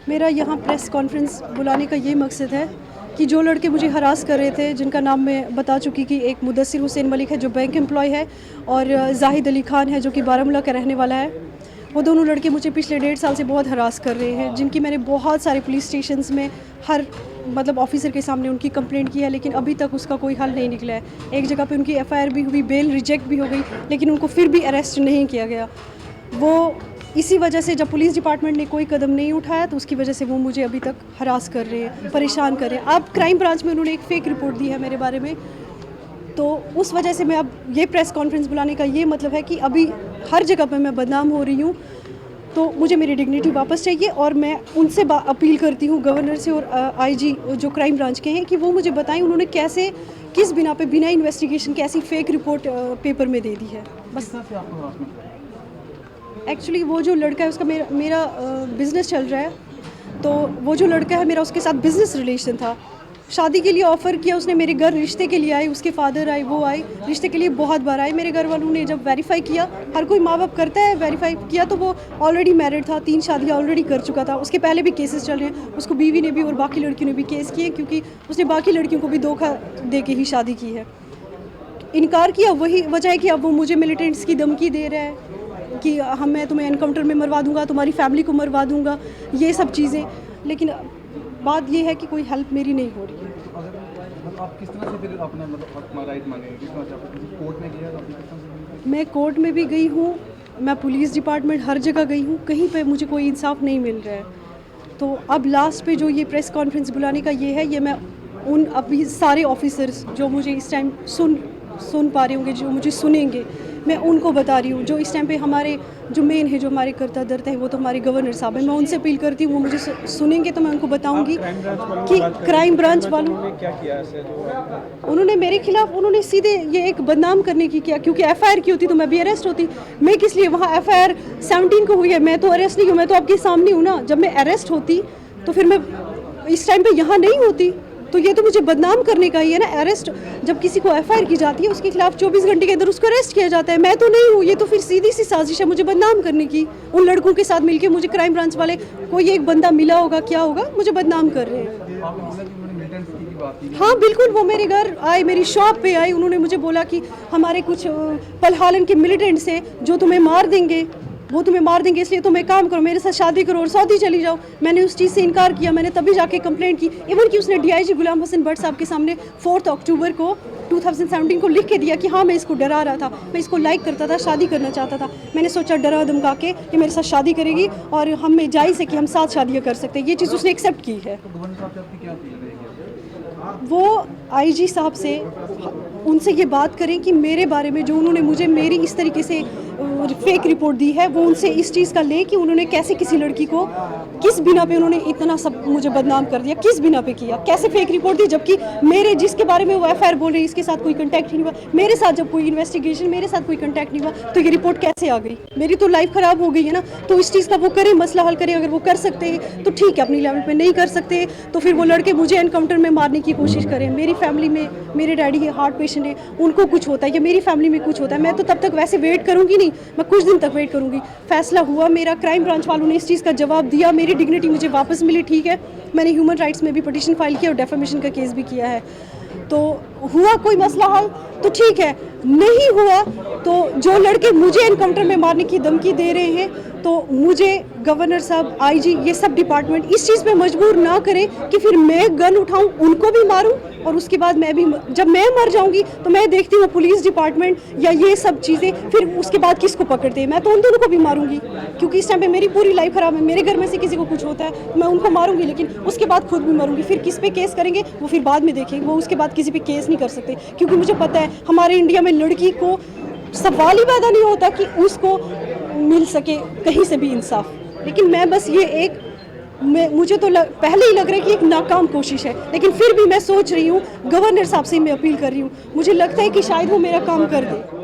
मेरा यहाँ press conference बुलाने का ये मकसद है कि जो लड़के मुझे हरास कर रहे थे, जिनका नाम मैं बता चुकी कि एक मुदस्सिर हुसैन मलिक है जो बैंक एम्प्लॉय है और जाहिद अली खान है जो कि बारामूला का रहने वाला है। वो दोनों लड़के मुझे पिछले 1.5 साल से बहुत हरास कर रहे हैं, जिनकी मैंने बहुत सारे पुलिस स्टेशंस में हर ऑफिसर के सामने उनकी कंप्लेंट की है, लेकिन अभी तक उसका कोई हल नहीं निकला है। एक जगह पे उनकी एफआईआर भी हुई, बेल रिजेक्ट भी हो गई, लेकिन उनको फिर भी अरेस्ट नहीं किया गया। वो इसी वजह से जब पुलिस डिपार्टमेंट ने कोई कदम नहीं उठाया तो उसकी वजह से वो मुझे अभी तक हरास कर रहे हैं, परेशान कर रहे हैं। अब क्राइम ब्रांच में उन्होंने एक फ़ेक रिपोर्ट दी है मेरे बारे में, तो उस वजह से मैं अब ये प्रेस कॉन्फ्रेंस बुलाने का ये मतलब है कि अभी हर जगह पर मैं बदनाम हो रही हूँ, तो मुझे मेरी डिग्निटी वापस चाहिए। और मैं उनसे अपील करती हूँ, गवर्नर से और आईजी जो क्राइम ब्रांच के हैं, कि वो मुझे बताएं उन्होंने कैसे, किस बिना पे, बिना इन्वेस्टिगेशन कैसी फ़ेक रिपोर्ट पेपर में दे दी है। बस एक्चुअली वो जो लड़का है उसका मेरा बिज़नेस चल रहा है, तो वो जो लड़का है मेरा उसके साथ बिज़नेस रिलेशन था। शादी के लिए ऑफ़र किया उसने, मेरे घर रिश्ते के लिए आए, उसके फादर आए, वो आए रिश्ते के लिए, बहुत बार आए। मेरे घर वालों ने जब वेरीफाई किया, हर कोई माँ बाप करता है, वेरीफाई किया तो वो ऑलरेडी मैरिड था, 3 शादियाँ ऑलरेडी कर चुका था। उसके पहले भी केसेस चल रहे हैं, उसको बीवी ने भी और बाकी लड़कियों ने भी केस किए, क्योंकि उसने बाकी लड़कियों को भी धोखा दे के ही शादी की है। इनकार किया, वही वजह है कि अब वो मुझे मिलिटेंट्स की धमकी दे रहा है कि मैं तुम्हें एनकाउंटर में मरवा दूंगा, तुम्हारी फैमिली को मरवा दूंगा, ये सब चीज़ें। लेकिन बात ये है कि कोई हेल्प मेरी नहीं हो रही है। आप किस तरह से फिर अपना राइट मांगेंगे? किस तरह से आप कोर्ट में गए? मैं कोर्ट में भी गई हूँ, मैं पुलिस डिपार्टमेंट हर जगह गई हूँ, कहीं पे मुझे कोई इंसाफ नहीं मिल रहा है। तो अब लास्ट पे जो ये प्रेस कॉन्फ्रेंस बुलाने का ये है, ये मैं उन अभी सारे ऑफिसर्स जो मुझे इस टाइम सुन पा रहे होंगे, जो मुझे सुनेंगे, मैं उनको बता रही हूँ। जो इस टाइम पे हमारे जो मेन है, जो हमारे कर्ता धर्ता है, वो तो हमारे गवर्नर साहब हैं। मैं उनसे अपील करती हूँ, वो मुझे सुनेंगे तो मैं उनको बताऊँगी कि क्राइम ब्रांच वालों ने क्या किया है। उन्होंने मेरे खिलाफ, उन्होंने सीधे ये एक बदनाम करने की किया, क्योंकि एफआईआर की होती तो मैं भी अरेस्ट होती। मैं किस लिए, वहाँ एफआईआर 17 को हुई है, मैं तो अरेस्ट नहीं हूँ, मैं तो आपके सामने हूँ ना। जब मैं अरेस्ट होती तो फिर मैं इस टाइम पे यहाँ नहीं होती। तो ये तो मुझे बदनाम करने का ही है ना। अरेस्ट जब किसी को एफआईआर की जाती है, उसके खिलाफ 24 घंटे के अंदर उसको अरेस्ट किया जाता है। मैं तो नहीं हूँ, ये तो फिर सीधी सी साजिश है मुझे बदनाम करने की। उन लड़कों के साथ मिलके मुझे क्राइम ब्रांच वाले, कोई एक बंदा मिला होगा, क्या होगा, मुझे बदनाम कर रहे हैं। हाँ बिल्कुल, वो मेरे घर आए, मेरी शॉप पे आए, उन्होंने मुझे बोला कि हमारे कुछ पलहालन के मिलिटेंट्स हैं जो तुम्हें मार देंगे, वो तुम्हें मार देंगे, इसलिए तुम एक काम करो, मेरे साथ शादी करो और सऊदी चली जाओ। मैंने उस चीज़ से इनकार किया, मैंने तभी जाके कंप्लेंट की। इवन कि उसने डीआईजी गुलाम हसन भट्ट साहब के सामने 4 अक्टूबर को 2017 को लिख के दिया कि हाँ मैं इसको डरा रहा था, मैं इसको लाइक करता था, शादी करना चाहता था। मैंने सोचा डरा धमका के कि मेरे साथ शादी करेगी और हमें जायज़ है कि हम साथ शादियाँ कर सकते हैं, ये चीज़ उसने एक्सेप्ट की है। वो आईजी साहब से, उनसे ये बात करें कि मेरे बारे में जो उन्होंने मुझे मेरी इस तरीके से फेक रिपोर्ट दी है, वो उनसे इस चीज़ का ले कि उन्होंने कैसे किसी लड़की को, किस बिना पे उन्होंने इतना सब मुझे बदनाम कर दिया, किस बिना पे किया, कैसे फेक रिपोर्ट दी, जबकि मेरे जिसके बारे में वो एफआईआर बोल रही है इसके साथ कोई कंटेक्ट ही नहीं हुआ। मेरे साथ जब कोई इन्वेस्टिगेशन, मेरे साथ कोई कंटेक्ट नहीं हुआ, तो ये रिपोर्ट कैसे आ गई? मेरी तो लाइफ ख़राब हो गई है ना। तो इस चीज़ का वो करें, मसला हल करें। अगर वो कर सकते हैं तो ठीक है, अपनी लेवल पर नहीं कर सकते तो फिर वो लड़के मुझे एनकाउंटर में मारने की कोशिश करें। मेरी फैमिली में मेरे डैडी हार्ट पेशेंट है, उनको कुछ होता है या मेरी फैमिली में कुछ होता है, मैं तो तब तक वैसे वेट करूँगी नहीं, मैं कुछ दिन तक वेट करूँगी। फैसला हुआ मेरा, क्राइम ब्रांच वालों ने इस चीज़ का जवाब दिया, मेरी डिग्निटी मुझे वापस मिली, ठीक है। मैंने ह्यूमन राइट्स में भी पिटीशन फाइल किया और डेफेमेशन का केस भी किया है। तो हुआ कोई मसला हल तो ठीक है, नहीं हुआ तो जो लड़के मुझे एनकाउंटर में मारने की धमकी दे रहे हैं, तो मुझे गवर्नर साहब, आईजी, ये सब डिपार्टमेंट इस चीज़ पे मजबूर ना करें कि फिर मैं गन उठाऊं, उनको भी मारूं और उसके बाद मैं भी, जब मैं मर जाऊंगी तो मैं देखती हूँ पुलिस डिपार्टमेंट या ये सब चीज़ें, फिर उसके बाद किसको पकड़ते हैं? मैं तो उन दोनों को भी मारूंगी, क्योंकि इस टाइम पे मेरी पूरी लाइफ ख़राब है। मेरे घर में से किसी को कुछ होता है तो मैं उनको मारूंगी, लेकिन उसके बाद खुद भी मरूंगी। फिर किस पे केस करेंगे वो फिर बाद में देखेंगे, वो उसके बाद किसी पे केस नहीं कर सकते, क्योंकि मुझे पता है हमारे इंडिया में लड़की को सवाल ही पैदा नहीं होता कि उसको मिल सके कहीं से भी इंसाफ। लेकिन मैं बस ये एक, मुझे तो पहले ही लग रहा है कि एक नाकाम कोशिश है, लेकिन फिर भी मैं सोच रही हूँ, गवर्नर साहब से मैं अपील कर रही हूँ, मुझे लगता है कि शायद वो मेरा काम कर दे।